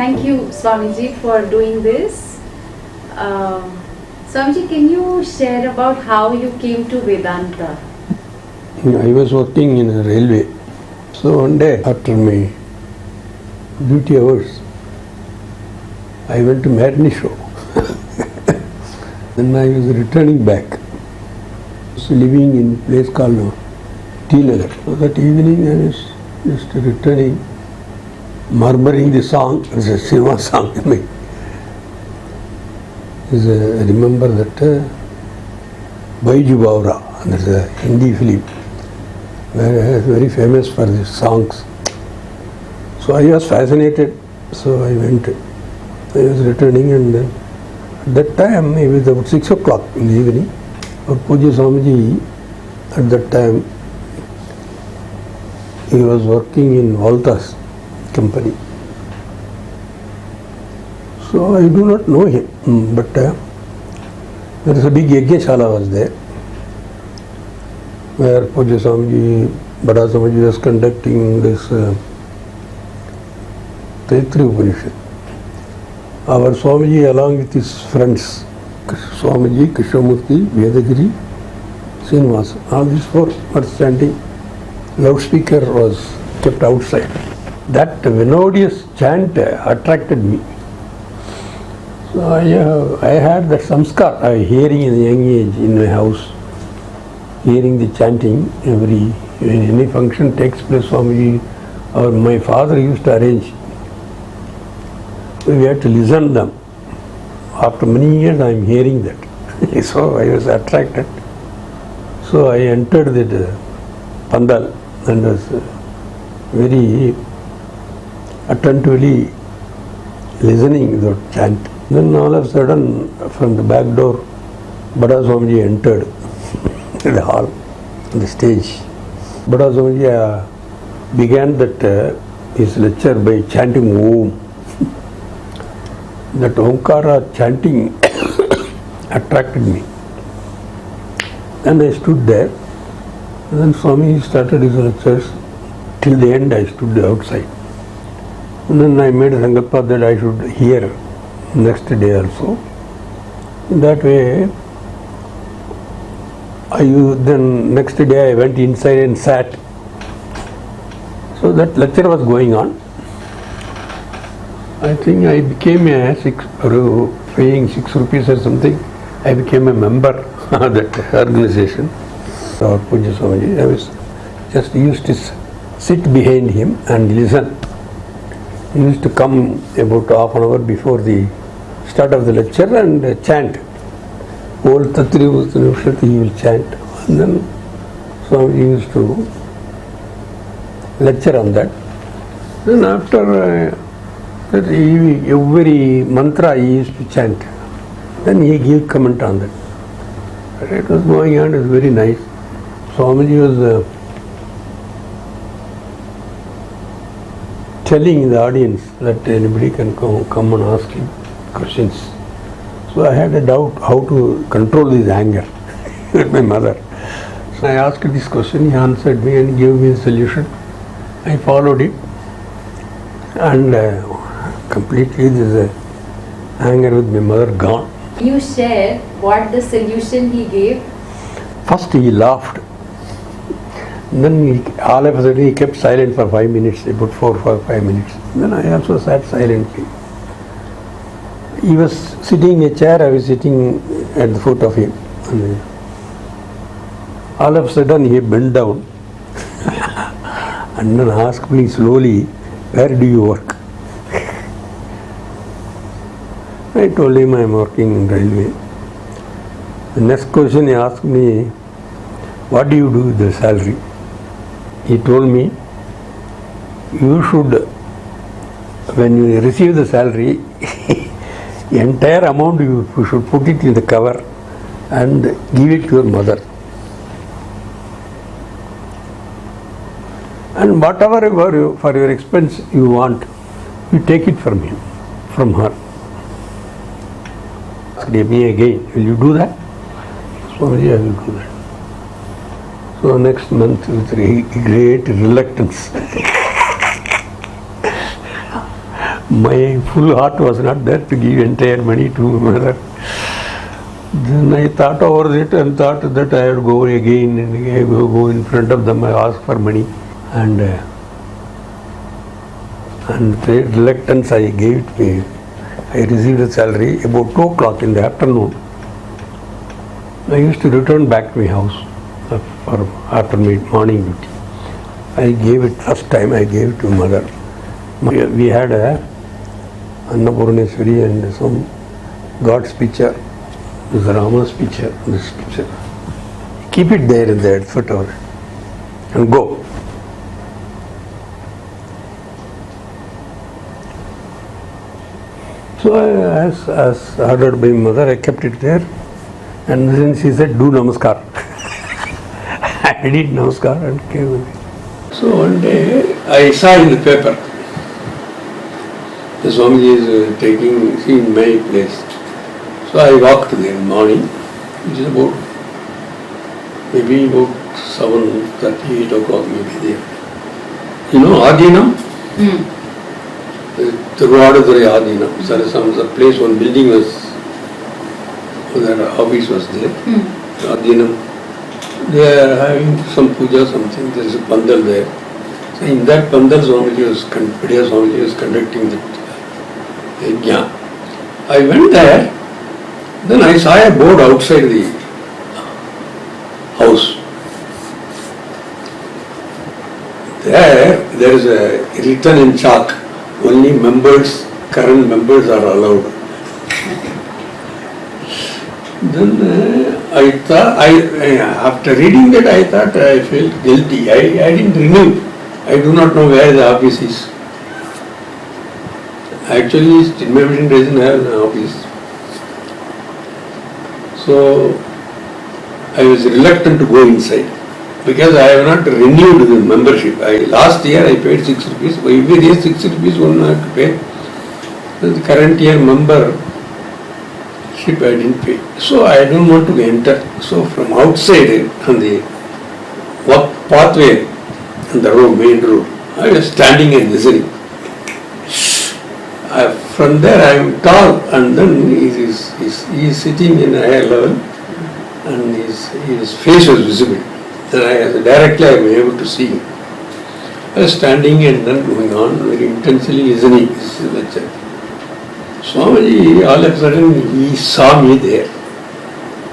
Thank you, Swamiji, for doing this. Swamiji, can you share about how you came to Vedanta? I was working in a railway. So one day after my duty hours, I went to matinee show. Then I was returning back. I was living in a place called T Nagar. So that evening I was just returning, murmuring the song. It was a cinema song. I remember that Baiju Bawra, that's a Hindi film, very famous for the songs. So I was fascinated. So I went. I was returning, and then at that time, it was about 6 o'clock in the evening. Our Puja Swamiji, at that time, he was working in Voltas company. So I do not know him, but there is a big Yajna was there, where Puja Swamiji, Bada Swamiji was conducting this Taittiriya Upanishad. Our Swamiji, along with his friends, Swamiji, Krishnamurti, Vedagiri, Srinivasa, all these four were standing. Loudspeaker was kept outside. That melodious chant attracted me. So I had that samskar, hearing in a young age in my house, hearing the chanting when any function takes place, Swamiji or my father used to arrange. We had to listen to them. After many years I am hearing that. So I was attracted. So I entered that pandal and was very attentively listening to the chant. Then all of a sudden from the back door, Bada Swamiji entered the hall, on the stage. Bada Swamiji began that his lecture by chanting Om. That Omkara chanting attracted me. And I stood there. And then Swami started his lectures. Till the end I stood outside. And then I made a sankalpa that I should hear next day also. In that way, then next day I went inside and sat. So that lecture was going on. I think I became paying 6 rupees or something. I became a member of that organization. Our Puja Swamiji, I was just used to sit behind him and listen. He used to come about half an hour before the start of the lecture and chant. Old Taittiriya Upanishad he will chant. And then Swamiji used to lecture on that. Then after every mantra he used to chant. Then he gave comment on that. It was going on, it was very nice. Swamiji was telling the audience that anybody can come and ask him questions. So I had a doubt how to control this anger with my mother. So I asked this question, he answered me and gave me the solution. I followed it, and completely this anger with my mother gone. You share what the solution he gave. First he laughed. Then all of a sudden he kept silent for 5 minutes, about 4 or 5 minutes. Then I also sat silently. He was sitting in a chair, I was sitting at the foot of him. And all of a sudden he bent down and then asked me slowly, "Where do you work?" I told him I am working in railway. The next question he asked me, "What do you do with the salary?" He told me, "You should, when you receive the salary, the entire amount you should put it in the cover and give it to your mother. And whatever for your expense you want, you take it from him, from her." Asked me again, "Will you do that?" Swamiji, "I will do that." So next month, with great reluctance, My full heart was not there to give entire money to my mother. Then I thought over it and thought that I would go again and go in front of them. I ask for money and with reluctance I gave it me. I received a salary about 2 o'clock in the afternoon. I used to return back to my house after my morning duty. I gave it first time. I gave it to mother. We had a Annapurneshwari and some God's picture. This is Rama's picture. This picture. Keep it there in the headset or and go. So as ordered by mother, I kept it there. And then she said, do namaskar. I did namaskar and came away. So one day I saw in the paper, the Swamiji is seeing my place. So I walked there in the morning, which is maybe about 7:30, 8 o'clock maybe there. You know Adinam? Thiruvadurai Adinam. There is some place, one building was, their office was there. Adinam. They are having some puja, something. There is a pandal there. So in that pandal, Pidya Swamiji was conducting the yajna. I went there. Then I saw a board outside the house. There is a written in chalk. Only members, current members are allowed. Then I thought, after reading that, I thought I felt guilty. I didn't renew. I do not know where the office is. Actually, Chinmaya Mission doesn't have an office. So I was reluctant to go inside because I have not renewed the membership. Last year I paid 6 rupees. Every day 6 rupees one have to pay. The current year membership I didn't pay. So I don't want to enter. So from outside on the pathway on the road, main road, I was standing and listening. From there I am tall, and then he is sitting in a higher level and his face was visible. Then directly I am able to see him. I was standing and then going on, very intensely listening his lecture. Swamiji, all of a sudden, he saw me there,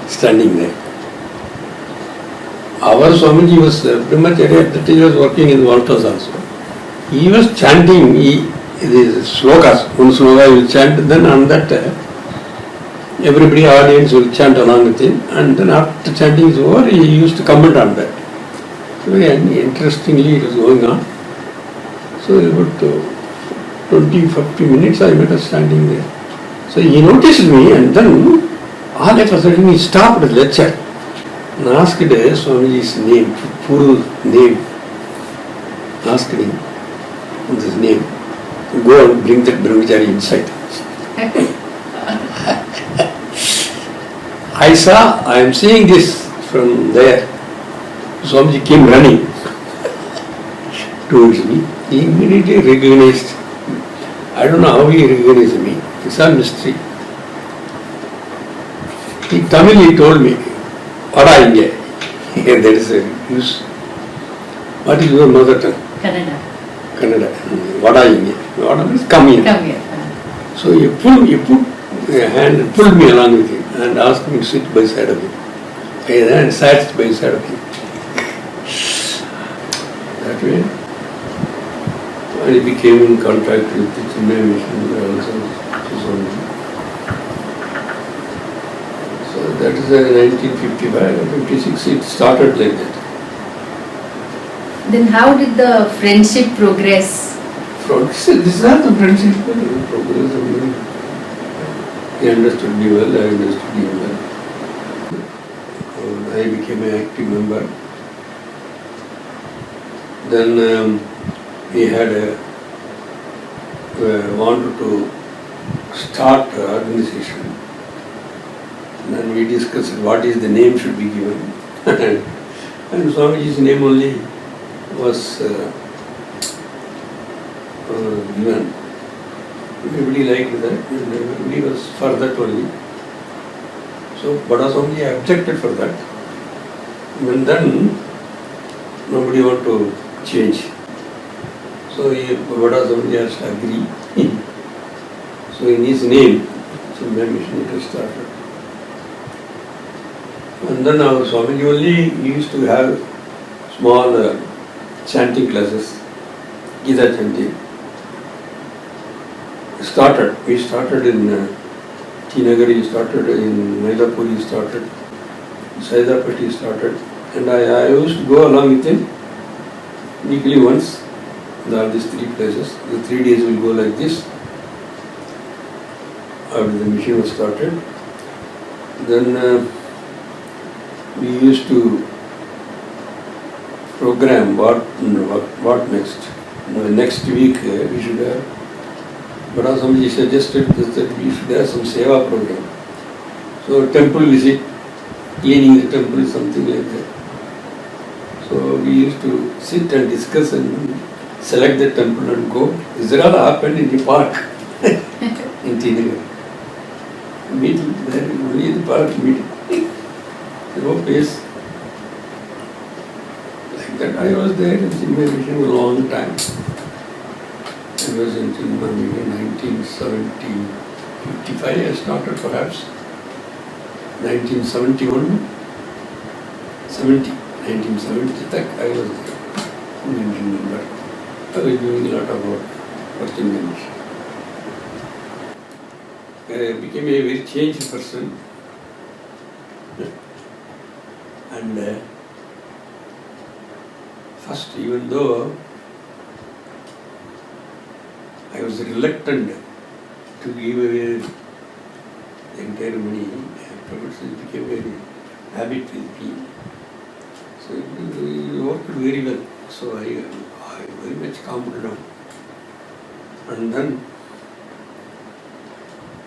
standing there. Our Swamiji was Brahmacharya, at that time he was working in Walters also. He was chanting these slokas. One sloka he will chant, then on that everybody, audience will chant along with him, and then after chanting is over, he used to comment on that. So very interestingly it was going on. So about 20-50 minutes I met us standing there. So he noticed me, and then all of a sudden he stopped the lecture and asked Swamiji's name, full name. Asked him his name. Go and bring that brahmachari inside. I am seeing this from there. Swamiji came running towards me. He immediately recognized. I don't know how he recognized me. It's a mystery. In Tamil he told me, Vada inge. That is a use. What is your mother tongue? Kannada. Vada inge. Vada means come here. Come here. So he put a hand and pulled me along with him and asked me to sit by side of him. I then sat by side of him. That way, I became in contact with the Chinmaya Mission also. So that is 1955 or 56, it started like that. Then how did the friendship progress? This is not the friendship progress. He understood me well, I understood him well. I became an active member. Then we had wanted to start an organization. Then we discussed what is the name should be given. And Swamiji's name only was given. Everybody liked that, and everybody was for that only. So Bada Swamiji objected for that. And then nobody want to change. So Bada Swamiji has to agree. So in his name, Chinmaya Mission it was started. And then our Swamiji only used to have small chanting classes, Gita chanting. We started in Tinagari, started in Mailapur, started, Saidapati started, and I used to go along with him weekly once in all these three places. The 3 days will go like this. After the mission was started, then we used to program what next. Next week we should have. Bada Swamiji suggested that we should have some seva program. So temple visit, cleaning the temple, something like that. So we used to sit and discuss and select the temple and go. This all happened in the park in Tinagar. Meeting there, only in the park meeting. No place. Like that I was there in Chinmaya Mission a long time. I was in Chinmaya Mission 1970, 55 I started perhaps. 1971, 1970 I was there. I don't remember. I was doing a lot of work for Chinmaya Mission. I became a very changed person. And first, even though I was reluctant to give away the entire money, afterwards it became a very habit with me. So it worked very well. So I very much calmed down. And then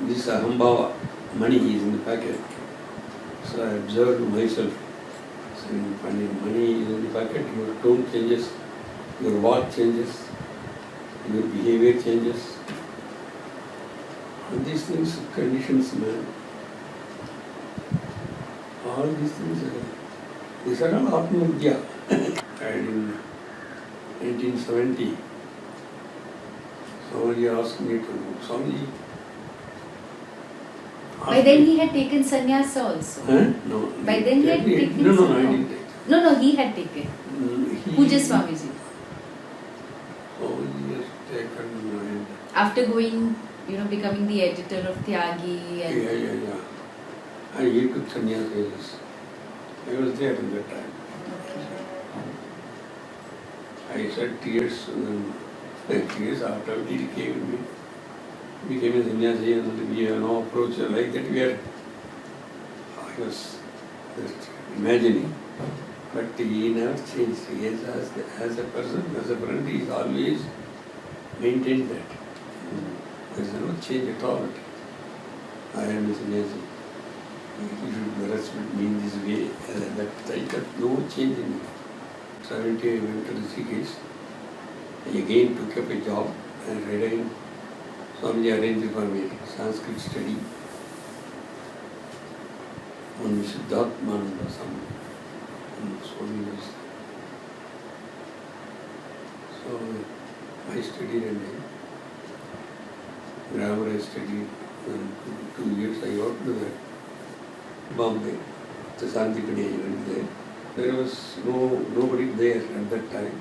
this ahambhava, money is in the packet. So I observed myself. So when money is in the packet, your tone changes, your walk changes, your behavior changes. And these things, conditions, man. All these things, these are all Atma Vidya. And in 1970, somebody asked me to, Swamiji. By then he had taken sannyasa also. No. By then he had taken No, I sannyasa. didn't take. No, he had taken. Puja Swamiji. Oh, he has taken. After going, becoming the editor of Tyagi and Yeah. He took sannyasa, yes. I was there at that time. I shed tears, and then tears after he came with me. Became a sannyasi and we have no approach like that. I was just imagining, but he never changed. He is as a person, as a friend, he is always maintained that. There is no change at all. I am a sannyasi. You should respect me in this way. That type of no change in me. 70 I went to Rishikesh. I again took up a job and read. Swamiji arranged for me Sanskrit study on Siddhartmananda, Swami was. So I studied and grammar I studied, and 2 years I got to that Bombay, the Santikadi I went there. There was nobody there at that time.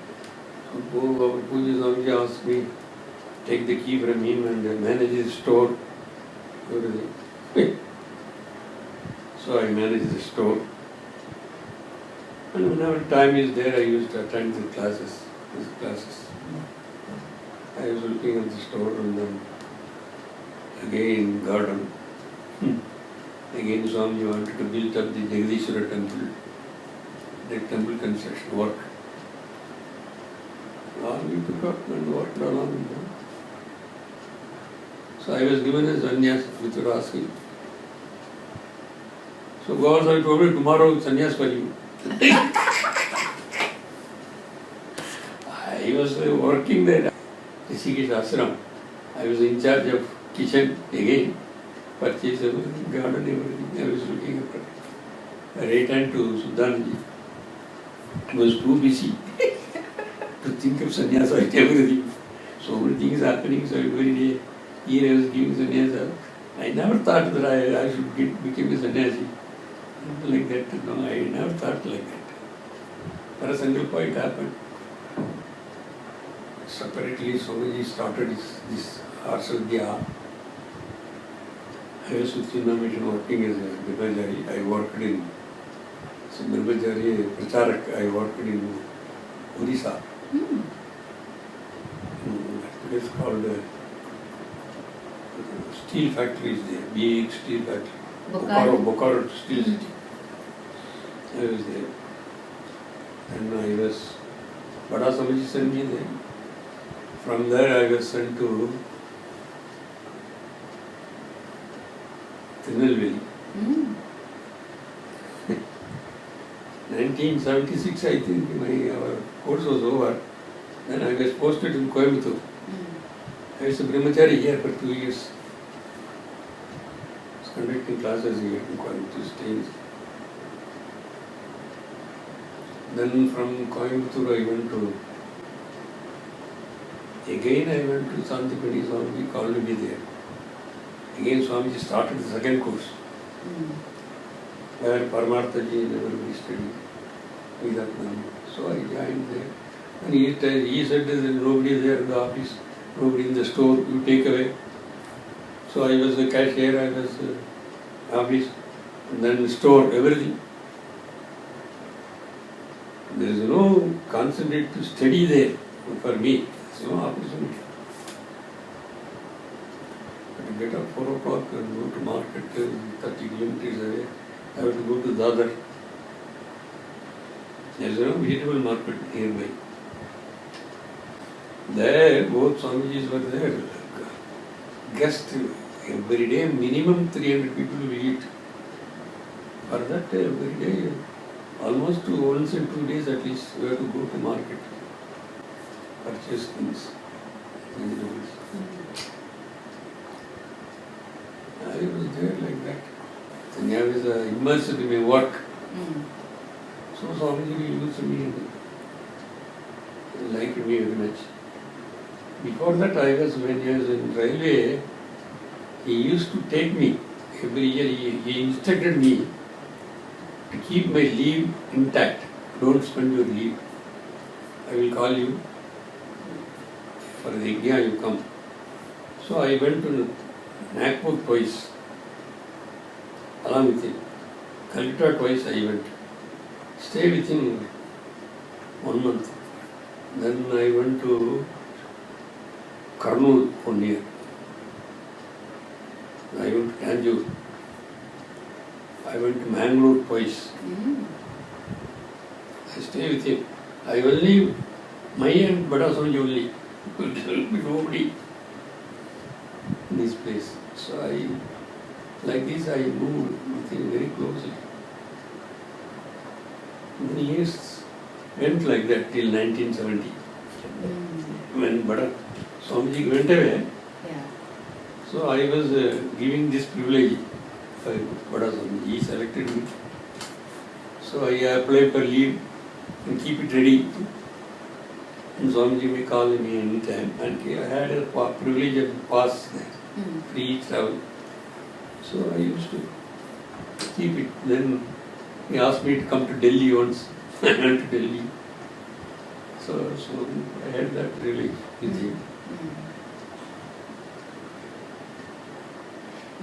So our Puja Swamiji asked me, take the key from him and manage his store. So I managed the store. And whenever time is there, I used to attend the classes, these classes. I was looking at the store and then again garden. Again Swami wanted to build up the Jagadishwara temple, the temple construction work. All we took up and worked along with them. So I was given a sannyas without asking. So Govardhan told me, tomorrow sannyas for you. I was working there, Rishikesh Ashram. I was in charge of kitchen again, purchase everything, garden, everything. I was looking after. I returned to Sudanji. I was too busy to think of sannyasa and everything. So many things happening, so every day here I was giving sannyasa. I never thought that I should become a sannyasi. Like that, no, I never thought like that. For a single point happened. Separately, Swamiji started this Arsadhya. I was with Chinna Mission working as a Brahmachari. I worked in Brahmachari Pracharak. I worked in Odisha. That place called steel factories there, big steel factory. Bokaro Steel City. I was there. And I was, Bada Swamiji sent me there. From there I was sent to Tirunelveli. 1976, I think our course was over. Then I was posted in Coimbatore. I was a brahmachari here for 2 years. I was conducting classes here in Coimbatore stage. Then from Coimbatore I went to, again I went to Santipati. Swamiji called me there. Again Swamiji started the second course. Where Paramarthaji and everybody studied. So I joined there. And he said there is nobody there in the office, nobody in the store, you take away. So I was the cashier, I was office, and then store, everything. There is no concentrate to study there for me. There is no opportunity. I get up 4 o'clock and go to market 30 kilometers away. I have to go to Dadar. There is no vegetable market nearby. There, both Swamijis were there. Guests every day, minimum 300 people will eat. For that, every day, almost once in 2 days at least, we have to go to market, purchase things, vegetables. I was there like that. And I was immersed in my work. So Swamiji used me, liked me very much. Before that, when I was in railway, he used to take me every year. He instructed me to keep my leave intact. Don't spend your leave. I will call you for the yajna, you come. So I went to Nagpur twice, along with him. Calcutta twice I went. Stay with him 1 month. Then I went to Kurnool 1 year. I went to Tanjore. I went to Mangalore twice. I stay with him. I only, my and Bada Swamiji only. Nobody in this place. So like this I moved with him very closely. Many years went like that till 1970. When Bada Swamiji went away, so I was giving this privilege for Bada Swamiji. He selected me. So I applied for leave and keep it ready. And Swamiji may call me anytime. And I had a privilege of pass there, free travel. So I used to keep it. Then he asked me to come to Delhi once. I went to Delhi. So I had that privilege with him.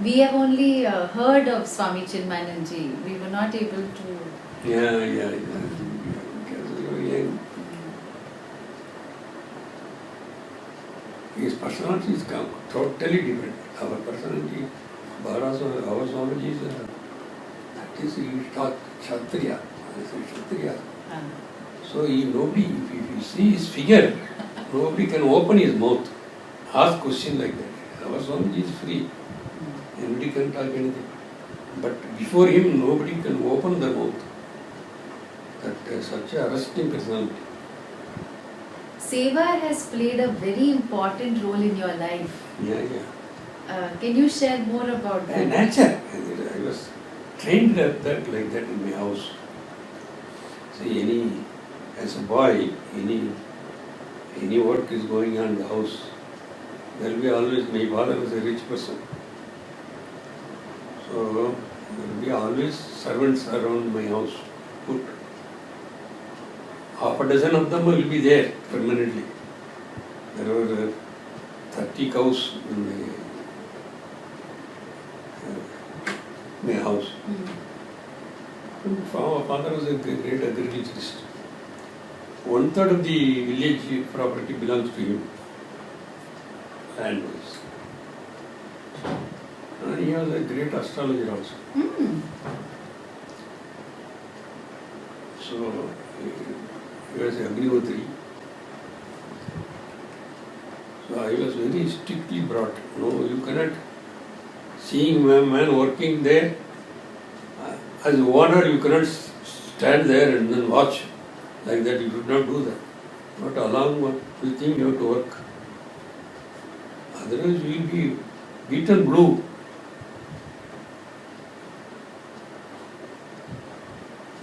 We have only heard of Swami Chinmayananji. We were not able to. Yeah. Because we were young. His personality is totally different. Our personality, our Swamiji is, that is, he taught Kshatriya. So nobody, if you see his figure, nobody can open his mouth, ask question like that. Our Swamiji is free. Nobody can talk anything. But before him, nobody can open their mouth. That such a arresting personality. Seva has played a very important role in your life. Yeah. Can you share more about that? Nature. I was trained at that like that in my house. See, as a boy, any work is going on in the house, there will be always, my father was a rich person. So there will be always servants around my house. Put half a dozen of them will be there permanently. There were 30 cows in my house. Our father was a great agriculturist. 1/3 of the village property belongs to him. Land was. And he was a great astrologer also. So he was Agnihotri. So I was very strictly brought. No, you cannot, seeing a man working there, as a owner you cannot stand there and then watch like that. You should not do that. Not along with him, you have to work. Otherwise you will be beaten blue.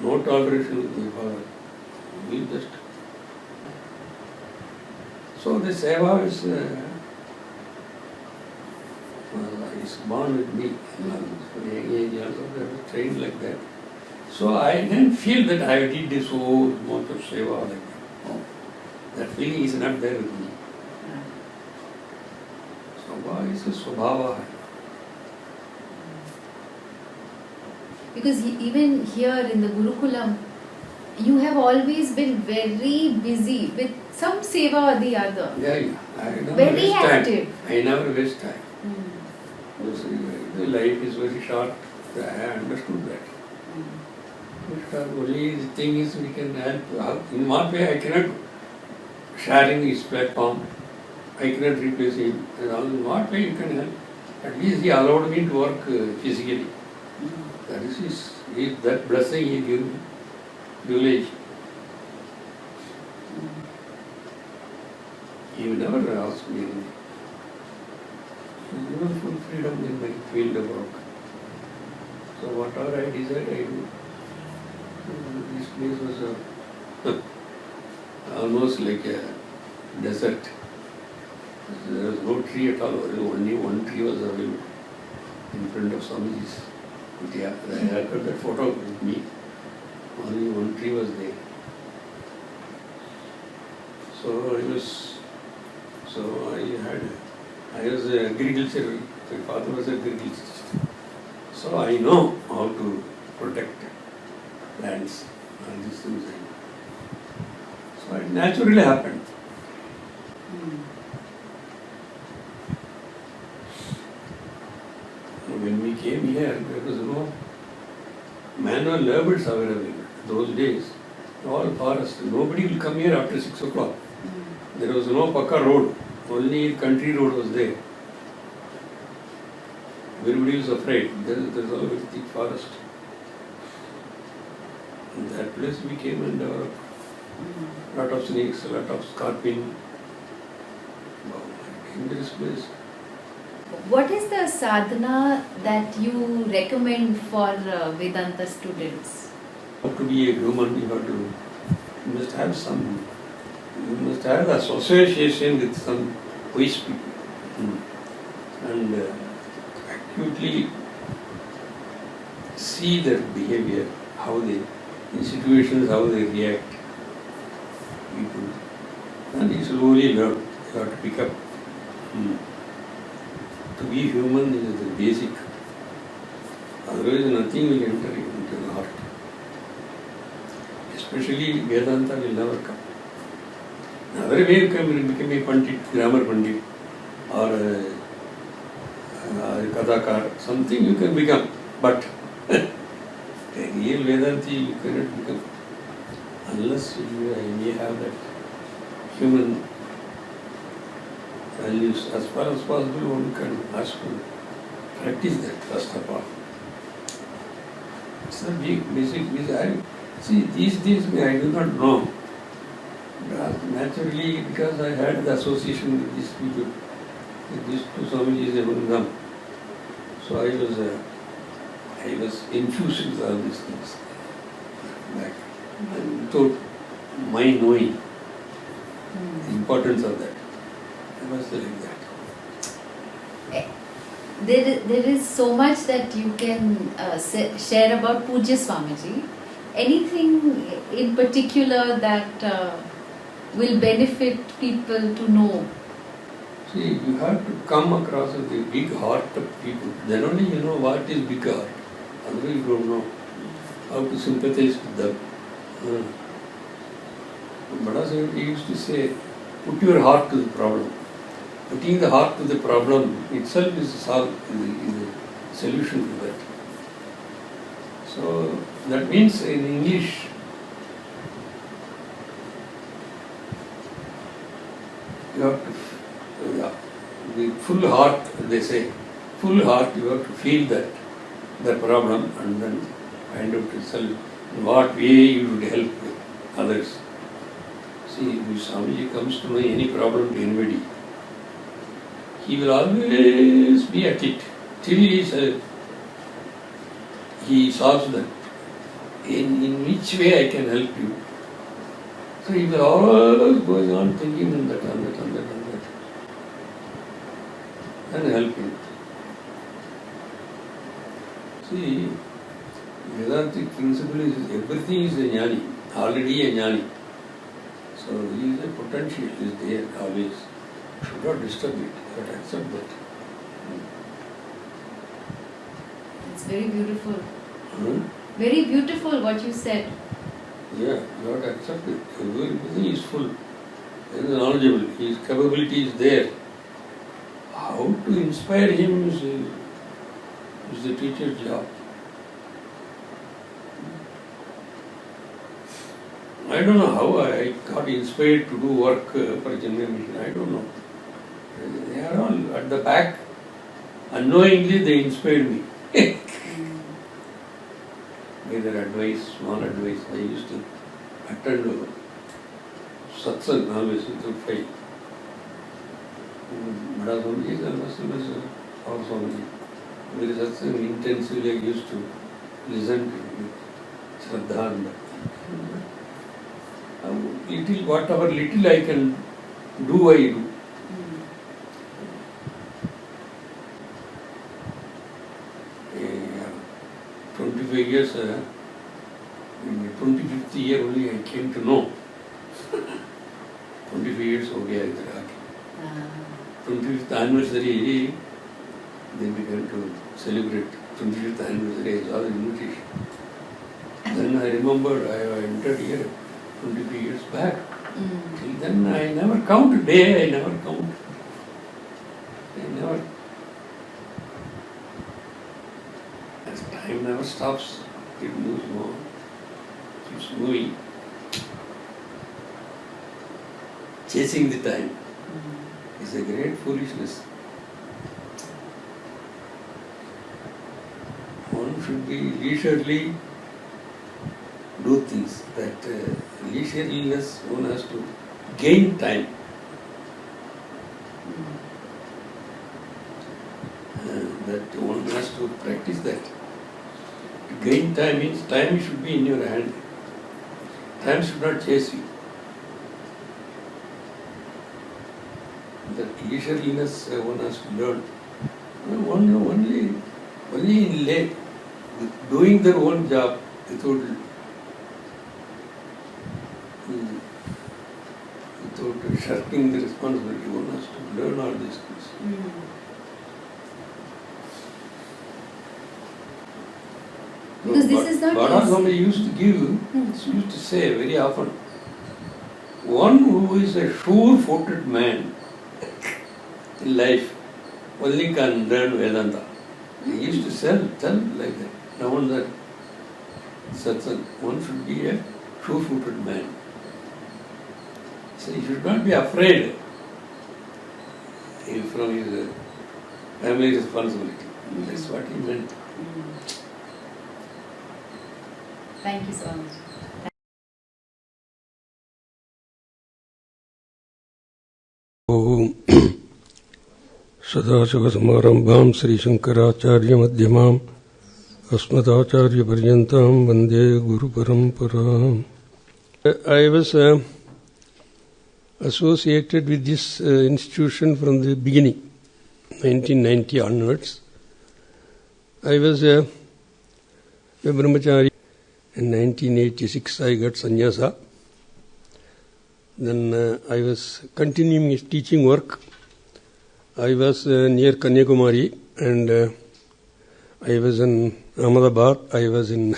No toleration with my father. We just. So the seva is born with me. Young age also, I was trained like that. So I didn't feel that I did so much of seva like that. That feeling is not there with me. Seva is a swabhava. Because even here in the Gurukulam, you have always been very busy with some seva or the other. Yeah. I never Very waste time. active. I never waste time. The life is very short. I understood that. But only the thing is we can help. In what way I cannot sharing his platform. I cannot replace him. In what way you can help? At least he allowed me to work physically. That is that blessing he gave me. Privilege. He never asked me anything. He was full freedom in my field of work. So whatever I decide, I do. This place was almost like a desert. There was no tree at all. Only one tree was available in front of Swamiji's kutia. I had got that photo with me. Only one tree was there. So I was an agriculture, my father was an agriculturist. So I know how to protect lands and these things. So it naturally happened. When we came here, there was no manual labors available. Those days, all forest. Nobody will come here after 6 o'clock. There was no Pakka road. Only country road was there. Everybody was afraid. There's all very thick forest. In that place we came and lot of snakes, a lot of scorpion. Wow, dangerous place. What is the sadhana that you recommend for Vedanta students? To be a human, you must have the association with some wise people and acutely see their behavior, how they, in situations, how they react. People. And you slowly learn, you have to pick up. To be human is the basic. Otherwise, nothing will enter into the heart. Especially Vedanta will never come. Another way you can become a Pandit, grammar Pandit, or a Kadakar, something you can become. But a real Vedanti you cannot become unless you have that human values. As far as possible, one can ask to practice that first of all. It's a big basic. See, these days I do not know. Naturally, because I had the association with these people, These two Swamijis among them. So I was infused with all these things back, and without my knowing the importance of that. I was like that. There is so much that you can share about Pujya Swamiji. Anything in particular that will benefit people to know? See, you have to come across with the big heart of people. Then only you know what is big heart. Otherwise you don't know how to sympathize with them. Bada Sahib used to say, put your heart to the problem. Putting the heart to the problem itself is a solution to that. So that means in English, you have to, with full heart, they say, full heart, you have to feel that the problem and then find out yourself in what way you would help others. See, if Swamiji comes to know any problem to anybody, he will always be at it till he solves that. In which way I can help you? So he will always going on thinking on that, and helping. See, Vedantic principle is everything is a jnani, already a jnani. So he is a potential, is there always. Should not disturb it, but accept that. It's very beautiful. Hmm? Very beautiful what you said. Yeah, you have to accept it. Everything is full. He is knowledgeable. His capability is there. How to inspire him is the teacher's job. I don't know how I got inspired to do work for Chinmaya Mission. I don't know. They are all at the back. Unknowingly they inspired me. By their advice, small advice. I used to attend satsang always without fail. Bada Swamiji is almost our Swamiji. Very satsang intensively I used to listen to it with Shraddha and Bhakti. Whatever little I can do, I do. 25 years, in the 25th year only I came to know. 25 years हो गया इधर आके. 25th anniversary, they began to celebrate 25th anniversary. I saw the invitation. Then I remembered I entered here 25 years back. Till then I never count day, I never count. As time never stops, it moves more, keeps moving. Chasing the time is a great foolishness. One should be leisurely do things. That leisureliness, one has to gain time. That one has to practice that. To gain time means time should be in your hand. Time should not chase you. That leisureliness one has to learn. Only in late, doing their own job without shirking the responsibility, one has to learn all these things. Because this is not Bada easy. Swami used to say very often, one who is a sure-footed man in life only can learn Vedanta. He used to tell like that. Now and then, satsang, one should be a sure-footed man. So he should not be afraid from his family responsibility. That's what he meant. Thank you so much. ओम सदाशिवसमारम्भां श्रीशङ्कराचार्यमध्यमाम् अस्मदाचार्यपर्यन्तां वन्दे गुरुपरम्पराम्. I was associated with this institution from the beginning, 1990 onwards. I was a brahmachari. In 1986 I got sannyasa. Then I was continuing his teaching work. I was near Kanyakumari and I was in Ahmedabad. I was in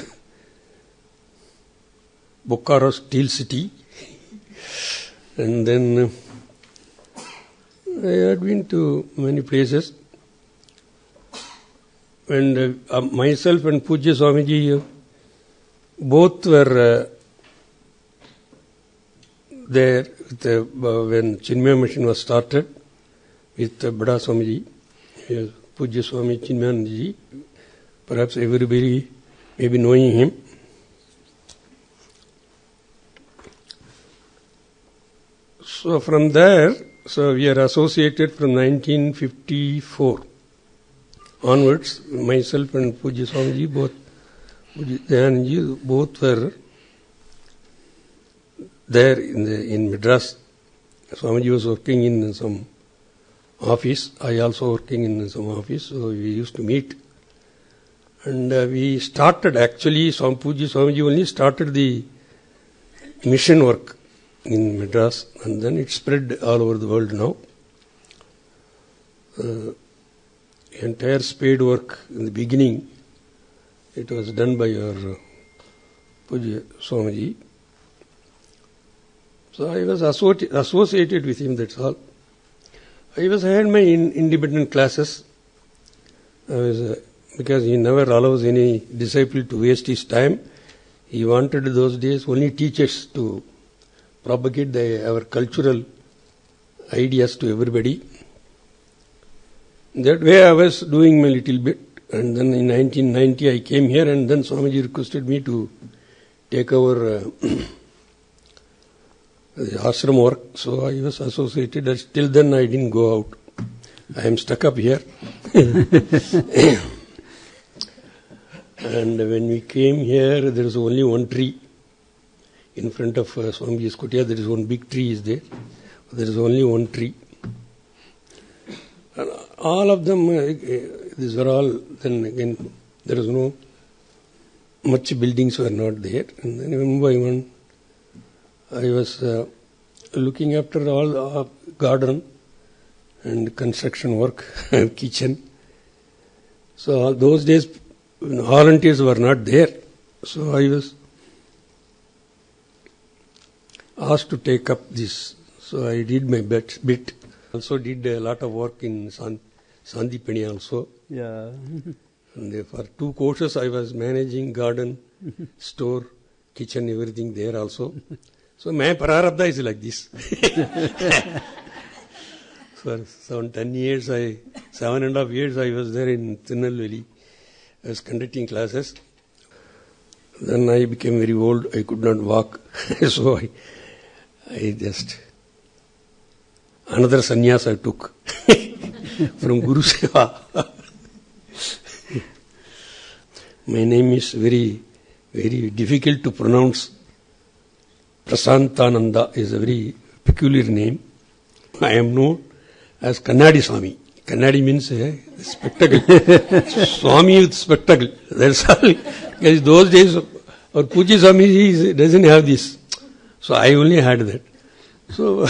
Bokaro Steel City. And then I had been to many places. And myself and Pujya Swamiji both were there when Chinmaya Mission was started with Bada Swamiji, Pujya Swami Chinmayanji. Perhaps everybody may be knowing him. So from there, we are associated from 1954 onwards. Myself and Pujya Swamiji, both Dayanji, both were there in Madras. Swamiji was working in some office. I also working in some office. So we used to meet. And we started actually, Pujya Swamiji only started the mission work in Madras, and then it spread all over the world now. Entire spade work in the beginning, it was done by our Pujya Swamiji. So I was associated with him, that's all. I had my independent classes. Because he never allows any disciple to waste his time. He wanted those days only teachers to propagate our cultural ideas to everybody. That way I was doing my little bit. And then in 1990 I came here, and then Swamiji requested me to take over the ashram work. So I was associated. Till then I didn't go out. I am stuck up here. And when we came here, there is only one tree. In front of Swamiji's kutia, there is one big tree is there. There is only one tree. And all of them, these were all, then again, there is no, much buildings were not there. And then one by one, I was looking after all the garden and construction work, kitchen. So those days, volunteers were not there. So I was asked to take up this. So I did my bit. Also did a lot of work in Sandipani also. Yeah. And for 2 courses I was managing garden, store, kitchen, everything there also. So my prarabdha is like this. For 10 years, 7.5 years I was there in Tirunelveli. I was conducting classes. Then I became very old. I could not walk. So I just, another sannyas I took from Guru Seva. My name is very, very difficult to pronounce. Prasantananda is a very peculiar name. I am known as Kannadi Swami. Kannadi means spectacle. Swami with spectacle. That's all. Because those days, our Pujya Swami doesn't have this. So I only had that. So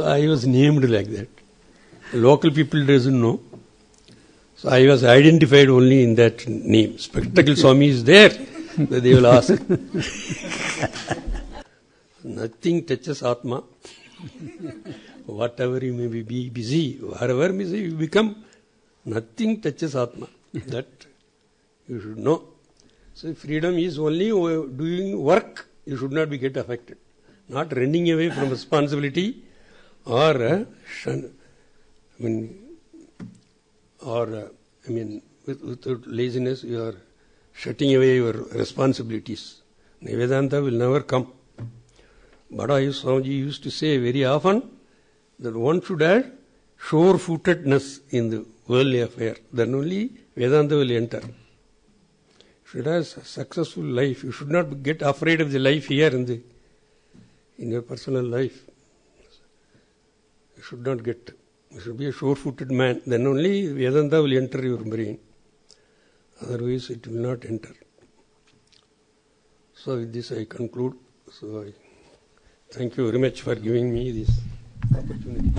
I was named like that. Local people doesn't know. So I was identified only in that name. Spectacle Swami is there. They will ask. Nothing touches Atma. Whatever you may be busy, wherever busy you become, nothing touches Atma. That you should know. So freedom is only doing work. You should not be get affected. Not running away from responsibility or with laziness you are shutting away your responsibilities. Vedanta will never come. Bada Swamiji used to say very often that one should sure-footedness in the worldly affair, then only Vedanta will enter. You should have a successful life. You should not get afraid of the life here in your personal life. You should not get. You should be a sure-footed man. Then only Vedanta will enter your brain. Otherwise, it will not enter. So with this I conclude. So I thank you very much for giving me this opportunity.